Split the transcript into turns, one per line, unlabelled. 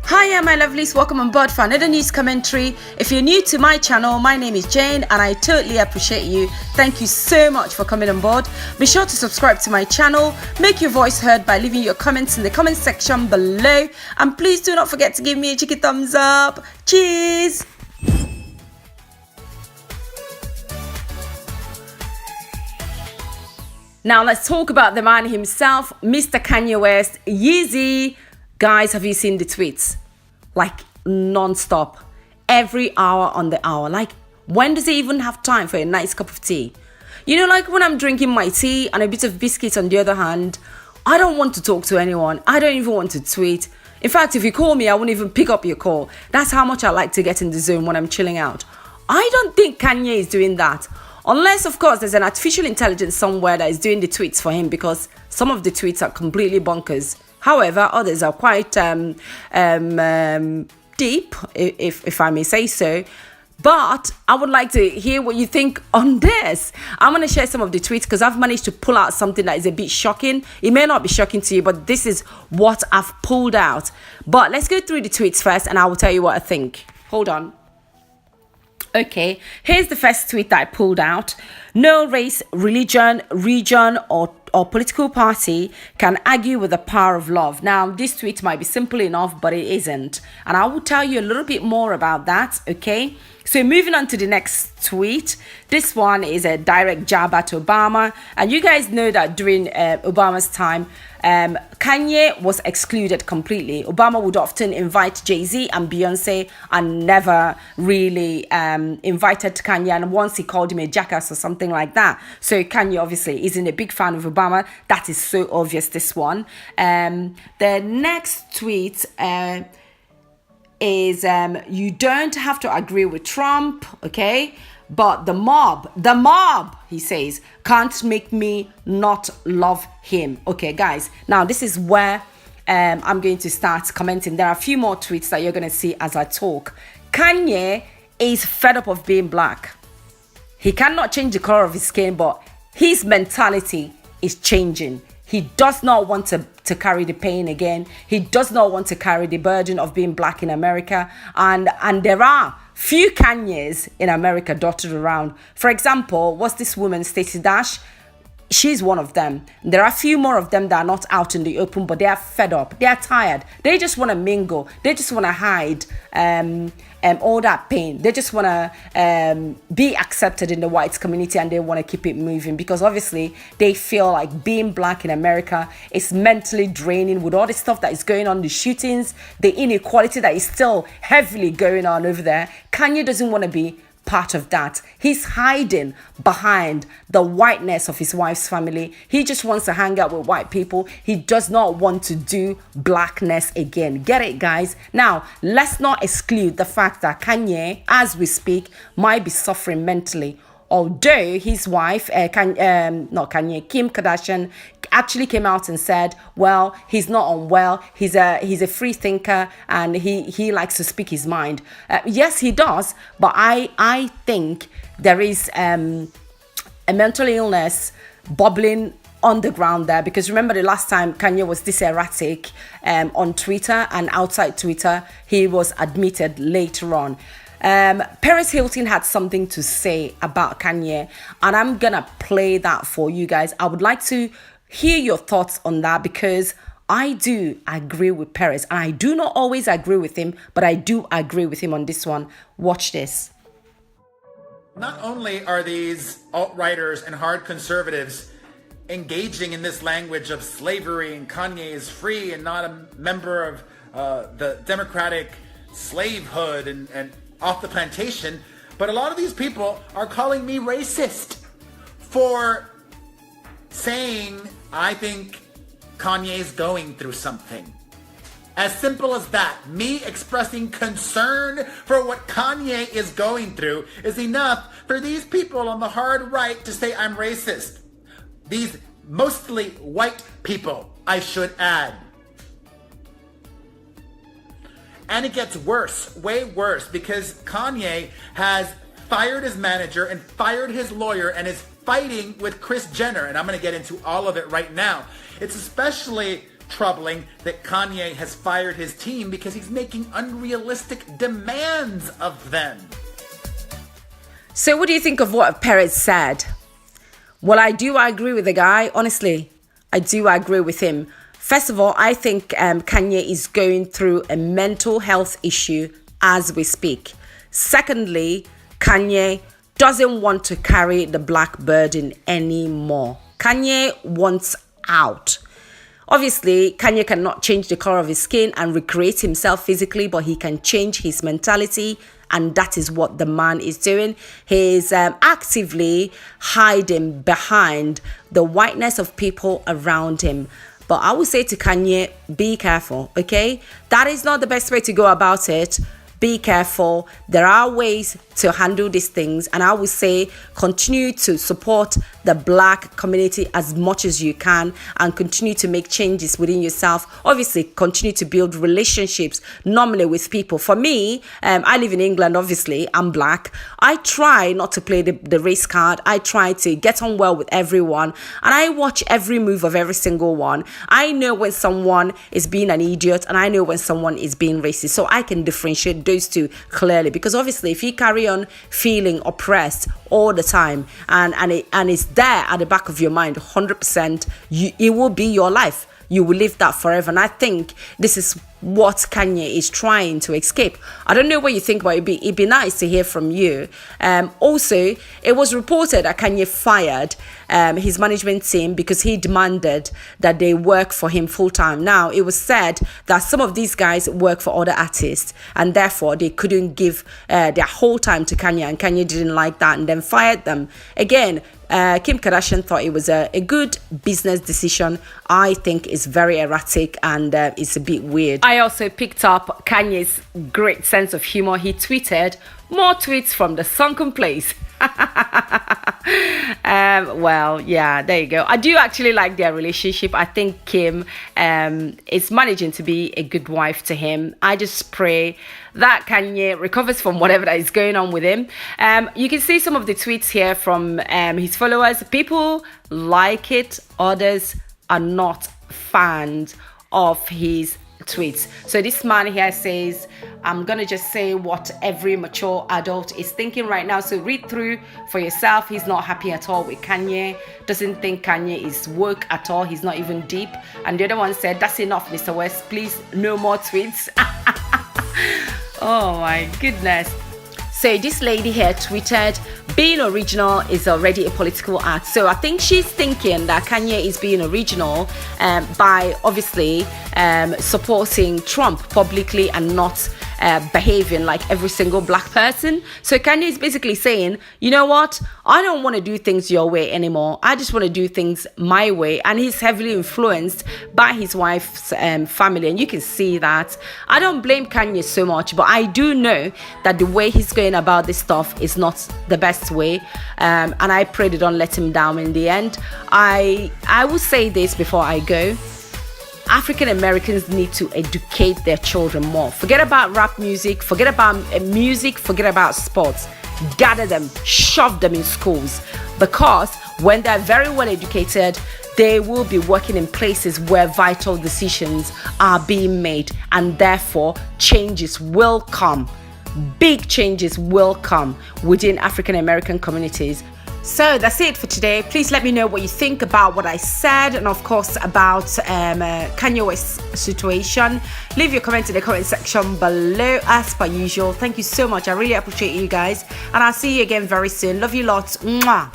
Hiya my lovelies, welcome on board for another news commentary. If you're new to my channel, my name is Jane and I totally appreciate you. Thank you so much for coming on board. Be sure to subscribe to my channel, make your voice heard by leaving your comments in the comment section below, and please do not forget to give me a cheeky thumbs up. Cheers! Now let's talk about the man himself, Mr. Kanye West. Yeezy. Guys, have you seen the tweets? Like non-stop, every hour on the hour. Like, when does he even have time for a nice cup of tea? You know, like when I'm drinking my tea and a bit of biscuit on the other hand, I don't want to talk to anyone. I don't even want to tweet. In fact, if you call me, I won't even pick up your call. That's how much I like to get in the zone when I'm chilling out. I don't think Kanye is doing that. Unless, of course, there's an artificial intelligence somewhere that is doing the tweets for him, because some of the tweets are completely bonkers. However, others are quite deep, if I may say so. But I would like to hear what you think on this. I'm going to share some of the tweets because I've managed to pull out something that is a bit shocking. It may not be shocking to you, but this is what I've pulled out. But let's go through the tweets first and I will tell you what I think. Hold on. Okay, here's the first tweet that I pulled out. No race, religion, region, or political party can argue with the power of love. Now, this tweet might be simple enough, but it isn't. And I will tell you a little bit more about that, okay? So moving on to the next tweet. This one is a direct jab at Obama. And you guys know that during Obama's time, Kanye was excluded completely. Obama would often invite Jay-Z and Beyonce and never really invited Kanye. And once he called him a jackass or something like that. So Kanye obviously isn't a big fan of Obama. That is so obvious, this one. The next tweet is you don't have to agree with Trump, okay? But the mob, he says, can't make me not love him. Okay, guys, now this is where I'm going to start commenting. There are a few more tweets that you're going to see as I talk. Kanye is fed up of being black. He cannot change the color of his skin, but his mentality is changing. He does not want to carry the pain again. He does not want to carry the burden of being black in America. And there are few Kanyes in America dotted around. For example, what's this woman, Stacey Dash? She's one of them. There are a few more of them that are not out in the open, but they are fed up. They are tired. They just want to mingle. They just want to hide all that pain. They just want to be accepted in the white community, and they want to keep it moving because obviously they feel like being black in America is mentally draining with all the stuff that is going on, the shootings, the inequality that is still heavily going on over there. Kanye doesn't want to be part of that. He's hiding behind the whiteness of his wife's family. He just wants to hang out with white people. He does not want to do blackness again. Get it, guys? Now, let's not exclude the fact that Kanye, as we speak, might be suffering mentally. Although his wife, Kim Kardashian, actually came out and said, well, he's not unwell. He's a free thinker and he likes to speak his mind. Yes, he does. But I think there is a mental illness bubbling on the ground there, because remember the last time Kanye was this erratic on Twitter, and outside Twitter, he was admitted later on. Perez Hilton had something to say about Kanye, and I'm gonna play that for you guys. I would like to hear your thoughts on that, because I do agree with Perez, and I do not always agree with him, but I do agree with him on this one. Watch this.
Not only are these alt-righters and hard conservatives engaging in this language of slavery and Kanye is free and not a member of the democratic slavehood and off the plantation, but a lot of these people are calling me racist for saying I think Kanye's going through something. As simple as that. Me expressing concern for what Kanye is going through is enough for these people on the hard right to say I'm racist. These mostly white people, I should add. And it gets worse, way worse, because Kanye has fired his manager and fired his lawyer and is fighting with Kris Jenner. And I'm going to get into all of it right now. It's especially troubling that Kanye has fired his team because he's making unrealistic demands of them.
So what do you think of what Perez said? Well, I do agree with the guy. Honestly, I do agree with him. First of all, I think Kanye is going through a mental health issue as we speak. Secondly, Kanye doesn't want to carry the black burden anymore. Kanye wants out. Obviously, Kanye cannot change the color of his skin and recreate himself physically, but he can change his mentality, and that is what the man is doing. He's actively hiding behind the whiteness of people around him. But I would say to Kanye, be careful, okay? That is not the best way to go about it. Be careful. There are ways to handle these things, and I would say continue to support the black community as much as you can and continue to make changes within yourself. Obviously, continue to build relationships normally with people. For me, I live in England. Obviously, I'm black. I try not to play the race card. I try to get on well with everyone, and I watch every move of every single one. I know when someone is being an idiot, and I know when someone is being racist, so I can differentiate those two clearly. Because obviously, if you carry on feeling oppressed all the time and it's there at the back of your mind 100%, it will be your life. You will live that forever. And I think this is what Kanye is trying to escape. I don't know what you think, but it'd be nice to hear from you. Also, it was reported that Kanye fired his management team because he demanded that they work for him full time. Now, it was said that some of these guys work for other artists and therefore they couldn't give their whole time to Kanye, and Kanye didn't like that and then fired them. Again, Kim Kardashian thought it was a good business decision. I think it's very erratic and it's a bit weird. I also picked up Kanye's great sense of humor. He tweeted, "More tweets from the sunken place." Well, yeah, there you go. I do actually like their relationship. I think Kim is managing to be a good wife to him. I just pray that Kanye recovers from whatever that is going on with him. You can see some of the tweets here from his followers. People like it, others are not fans of his tweets. So this man here says, "I'm gonna just say what every mature adult is thinking right now, so read through for yourself." He's not happy at all with Kanye, doesn't think Kanye is woke at all, he's not even deep. And the other one said, "That's enough, Mr. West, please no more tweets." Oh my goodness. So this lady here tweeted, "Being original is already a political act." So I think she's thinking that Kanye is being original by obviously supporting Trump publicly and not behaving like every single black person. So Kanye is basically saying, you know what? I don't want to do things your way anymore. I just want to do things my way. And he's heavily influenced by his wife's family. And you can see that. I don't blame Kanye so much, but I do know that the way he's going about this stuff is not the best way. And I pray they don't let him down in the end. I will say this before I go. African Americans need to educate their children more. Forget about rap music, forget about music, forget about sports. Gather them, shove them in schools, because when they're very well educated, they will be working in places where vital decisions are being made, and therefore changes will come. Big changes will come within African American communities. So that's it for today. Please let me know what you think about what I said, and of course about Kanye West's situation. Leave your comment in the comment section below as per usual. Thank you so much. I really appreciate you guys, and I'll see you again very soon. Love you lots. Mwah.